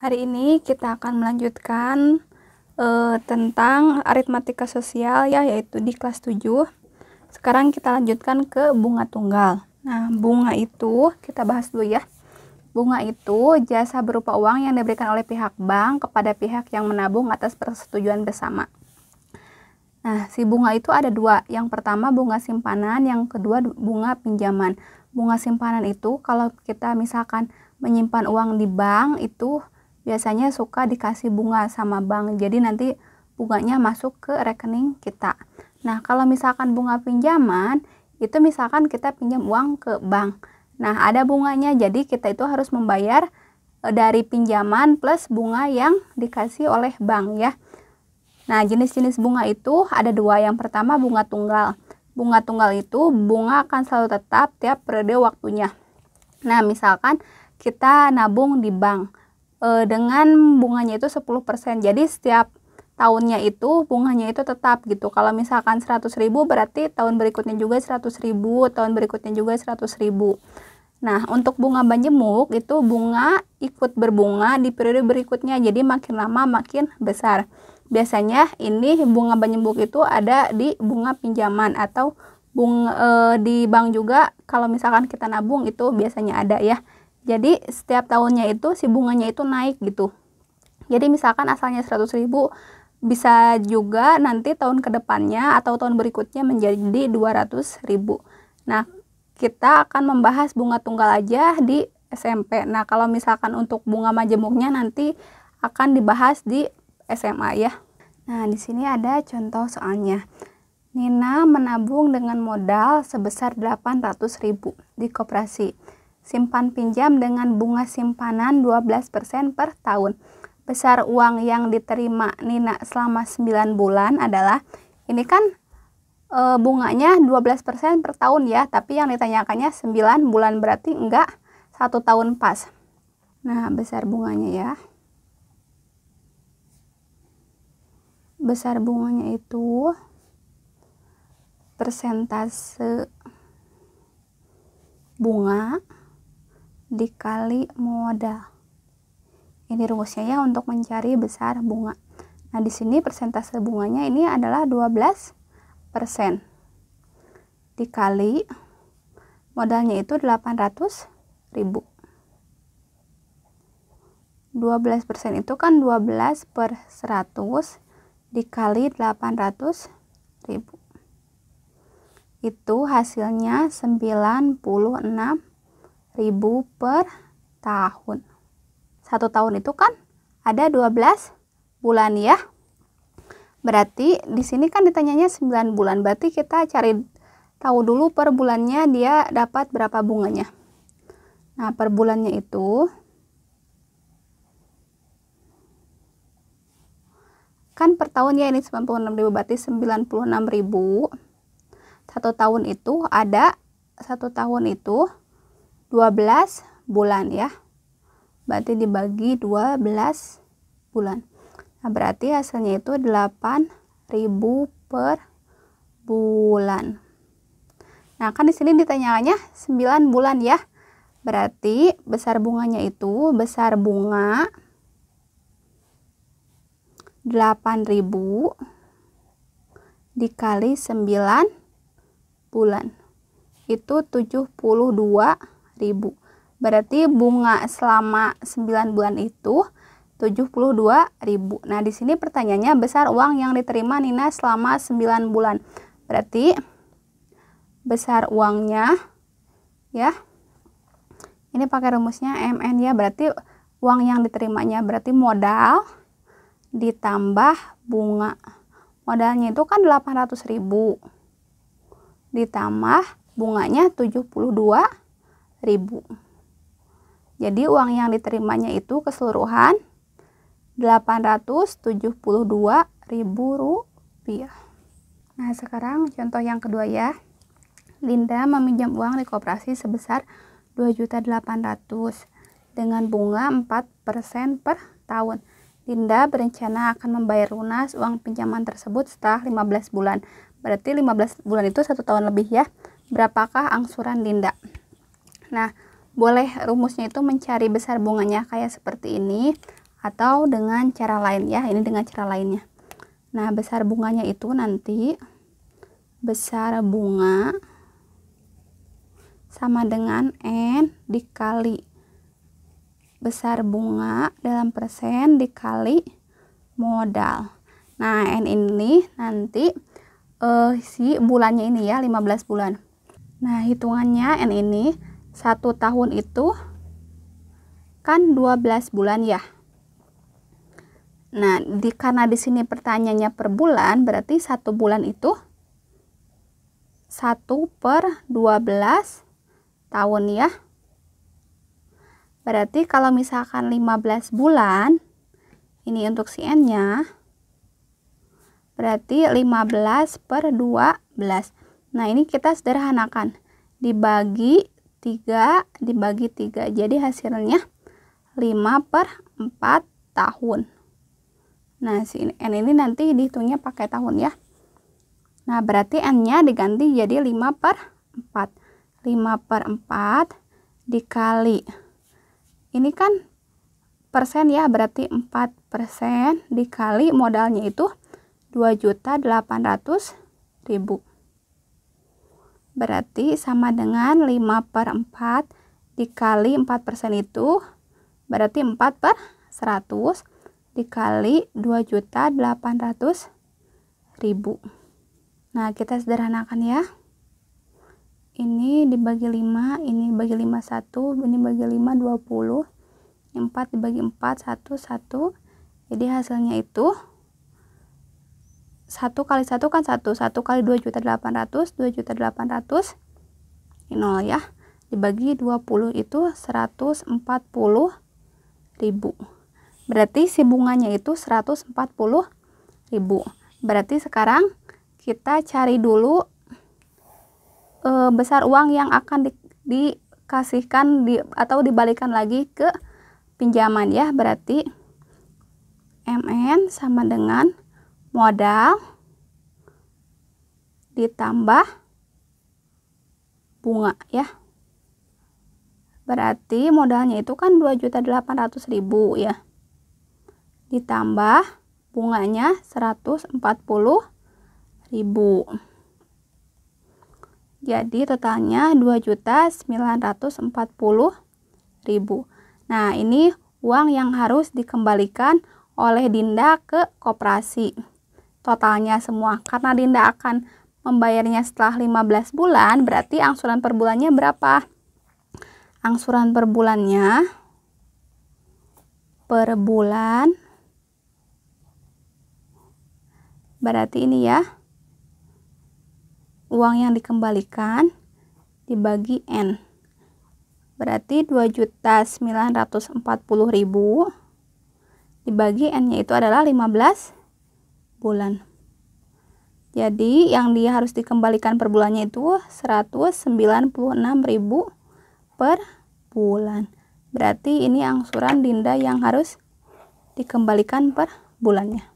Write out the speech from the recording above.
Hari ini kita akan melanjutkan tentang aritmatika sosial ya, yaitu di kelas 7. Sekarang kita lanjutkan ke bunga tunggal. Nah, bunga itu kita bahas dulu ya. Bunga itu jasa berupa uang yang diberikan oleh pihak bank kepada pihak yang menabung atas persetujuan bersama. Nah, si bunga itu ada dua. Yang pertama bunga simpanan, yang kedua bunga pinjaman. Bunga simpanan itu kalau kita misalkan menyimpan uang di bank itu biasanya suka dikasih bunga sama bank. Jadi nanti bunganya masuk ke rekening kita. Nah, kalau misalkan bunga pinjaman, itu misalkan kita pinjam uang ke bank. Nah, ada bunganya. Jadi kita itu harus membayar dari pinjaman plus bunga yang dikasih oleh bank ya. Nah, jenis-jenis bunga itu ada dua. Yang pertama bunga tunggal. Bunga tunggal itu bunga akan selalu tetap tiap periode waktunya. Nah, misalkan kita nabung di bank dengan bunganya itu 10%. Jadi setiap tahunnya itu bunganya itu tetap gitu. Kalau misalkan 100.000 berarti tahun berikutnya juga 100.000, tahun berikutnya juga 100.000. Nah, untuk bunga banjemuk itu bunga ikut berbunga di periode berikutnya. Jadi makin lama makin besar. Biasanya ini bunga banjemuk itu ada di bunga pinjaman atau bunga di bank juga. Kalau misalkan kita nabung itu biasanya ada ya. Jadi setiap tahunnya itu si bunganya itu naik gitu. Jadi misalkan asalnya 100.000 bisa juga nanti tahun kedepannya atau tahun berikutnya menjadi 200.000. Nah, kita akan membahas bunga tunggal aja di SMP. Nah, kalau misalkan untuk bunga majemuknya nanti akan dibahas di SMA ya. Nah, di sini ada contoh soalnya. Nina menabung dengan modal sebesar 800.000 di koperasi. Simpan pinjam dengan bunga simpanan 12% per tahun. Besar uang yang diterima Nina selama 9 bulan adalah, ini kan bunganya 12% per tahun ya, tapi yang ditanyakannya 9 bulan berarti enggak 1 tahun pas. Nah, besar bunganya ya. Besar bunganya itu persentase bunga dikali modal. Ini rumusnya ya untuk mencari besar bunga. Nah, di sini persentase bunganya ini adalah 12%. Dikali modalnya itu 800.000. 12% itu kan 12 per 100 dikali 800.000. Itu hasilnya 96.000 per tahun. 1 tahun itu kan ada 12 bulan ya. Berarti di sini kan ditanyanya 9 bulan. Berarti kita cari tahu dulu per bulannya dia dapat berapa bunganya. Nah, per bulannya itu kan per tahun ya, ini 96.000 berarti 96.000. 1 tahun itu ada 1 tahun itu 12 bulan ya. Berarti dibagi 12 bulan. Nah, berarti hasilnya itu 8.000 per bulan. Nah, kan di sini ditanyakannya 9 bulan ya. Berarti besar bunganya itu besar bunga 8.000 dikali 9 bulan. Itu 72.000. Berarti bunga selama 9 bulan itu 72.000. Nah, di sini pertanyaannya besar uang yang diterima Nina selama 9 bulan. Berarti besar uangnya ya. Ini pakai rumusnya MN ya. Berarti uang yang diterimanya berarti modal ditambah bunga. Modalnya itu kan 800.000 ditambah bunganya 72.000. Jadi uang yang diterimanya itu keseluruhan 872.000 rupiah. Nah, sekarang contoh yang kedua ya. Linda meminjam uang di koperasi sebesar 2.800.000 dengan bunga 4% per tahun. Linda berencana akan membayar lunas uang pinjaman tersebut setelah 15 bulan. Berarti 15 bulan itu 1 tahun lebih ya. Berapakah angsuran Linda? Nah, boleh rumusnya itu mencari besar bunganya kayak seperti ini, atau dengan cara lain ya, ini dengan cara lainnya. Nah, besar bunganya itu nanti besar bunga sama dengan N dikali besar bunga dalam persen dikali modal. Nah, N ini nanti si bulannya ini ya, 15 bulan. Nah, hitungannya N ini 1 tahun itu kan 12 bulan ya. Nah, karena di sini pertanyaannya per bulan, berarti 1 bulan itu 1/12 tahun ya. Berarti kalau misalkan 15 bulan, ini untuk si N-nya, berarti 15/12. Nah, ini kita sederhanakan. Dibagi 3, dibagi 3. Jadi hasilnya 5/4 tahun. Nah, si N ini nanti dihitungnya pakai tahun ya. Nah, berarti N-nya diganti jadi 5/4. 5/4 dikali. Ini kan persen ya, berarti 4% dikali modalnya itu 2.800.000. Berarti sama dengan 5/4 dikali 4% itu berarti 4/100 dikali 2.800.000. Nah, kita sederhanakan ya. Ini dibagi 5, ini bagi 5 1, ini bagi 5 20. 4 dibagi 4 1 1. Jadi hasilnya itu 1 kali 1 kan 1 kali 2.800, 2.800 ini 0 ya. Dibagi 20 itu 140.000. Berarti si bunganya itu 140.000. Berarti sekarang kita cari dulu besar uang yang akan dikasihkan atau dibalikan lagi ke pinjaman ya. Berarti MN sama dengan modal ditambah bunga ya. Berarti modalnya itu kan 2.800.000 ya. Ditambah bunganya 140.000. Jadi totalnya 2.940.000. Nah, ini uang yang harus dikembalikan oleh Dinda ke koperasi. Totalnya semua. Karena Dinda akan membayarnya setelah 15 bulan, berarti angsuran per bulannya berapa? Angsuran per bulannya per bulan berarti ini ya, uang yang dikembalikan dibagi N. Berarti 2.940.000 dibagi N-nya itu adalah 15 bulan. Jadi yang dia harus dikembalikan per bulannya itu 196.000 per bulan. Berarti ini angsuran Dinda yang harus dikembalikan per bulannya.